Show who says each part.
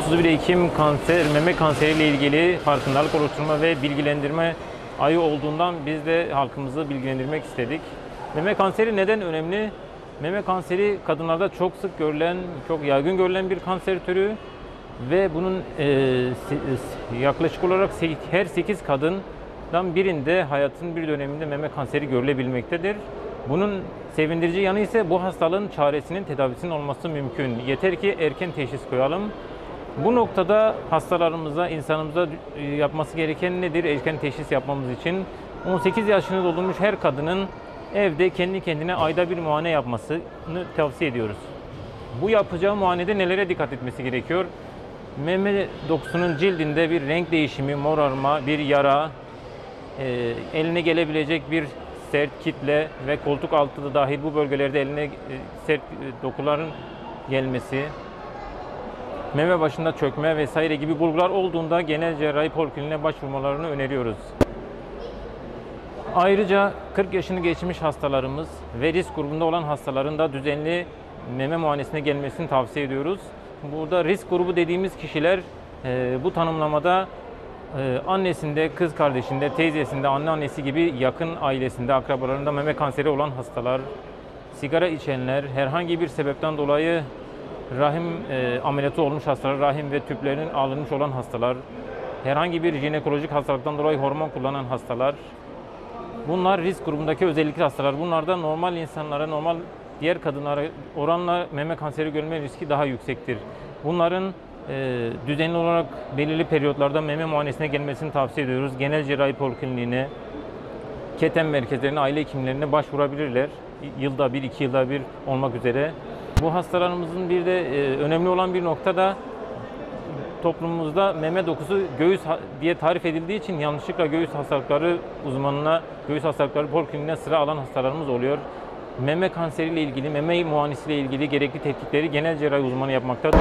Speaker 1: 31 Ekim meme kanseri ile ilgili farkındalık oluşturma ve bilgilendirme ayı olduğundan biz de halkımızı bilgilendirmek istedik. Meme kanseri neden önemli? Meme kanseri kadınlarda çok sık görülen, çok yaygın görülen bir kanser türü ve bunun yaklaşık olarak her 8 kadından birinde hayatın bir döneminde meme kanseri görülebilmektedir. Bunun sevindirici yanı ise bu hastalığın çaresinin, tedavisinin olması mümkün. Yeter ki erken teşhis koyalım. Bu noktada hastalarımıza, insanımıza yapması gereken nedir? Erken teşhis yapmamız için 18 yaşını doldurmuş her kadının evde kendi kendine ayda bir muayene yapmasını tavsiye ediyoruz. Bu yapacağı muayenede nelere dikkat etmesi gerekiyor? Meme dokusunun cildinde bir renk değişimi, morarma, bir yara, eline gelebilecek bir sert kitle ve koltuk altı da dahil bu bölgelerde eline sert dokuların gelmesi, meme başında çökme vesaire gibi bulgular olduğunda genel cerrahi polikliniğine başvurmalarını öneriyoruz. Ayrıca 40 yaşını geçmiş hastalarımız ve risk grubunda olan hastaların da düzenli meme muayenesine gelmesini tavsiye ediyoruz. Burada risk grubu dediğimiz kişiler bu tanımlamada annesinde, kız kardeşinde, teyzesinde, anneannesi gibi yakın ailesinde, akrabalarında meme kanseri olan hastalar, sigara içenler, herhangi bir sebepten dolayı rahim ameliyatı olmuş hastalar, rahim ve tüplerinin alınmış olan hastalar, herhangi bir jinekolojik hastalıktan dolayı hormon kullanan hastalar, bunlar risk grubundaki özellikli hastalar. Bunlarda normal insanlara, normal diğer kadınlara oranla meme kanseri görme riski daha yüksektir. Bunların düzenli olarak belirli periyotlarda meme muayenesine gelmesini tavsiye ediyoruz. Genel cerrahi polikliniğine, keten merkezlerine, aile hekimlerine başvurabilirler. Yılda bir, 2 yılda bir olmak üzere. Bu hastalarımızın bir de önemli olan bir nokta da toplumumuzda meme dokusu göğüs diye tarif edildiği için yanlışlıkla göğüs hastalıkları uzmanına, göğüs hastalıkları polikliniğine sıra alan hastalarımız oluyor. Meme kanseriyle ilgili, meme muayenesiyle ilgili gerekli tetkikleri genel cerrahi uzmanı yapmaktadır.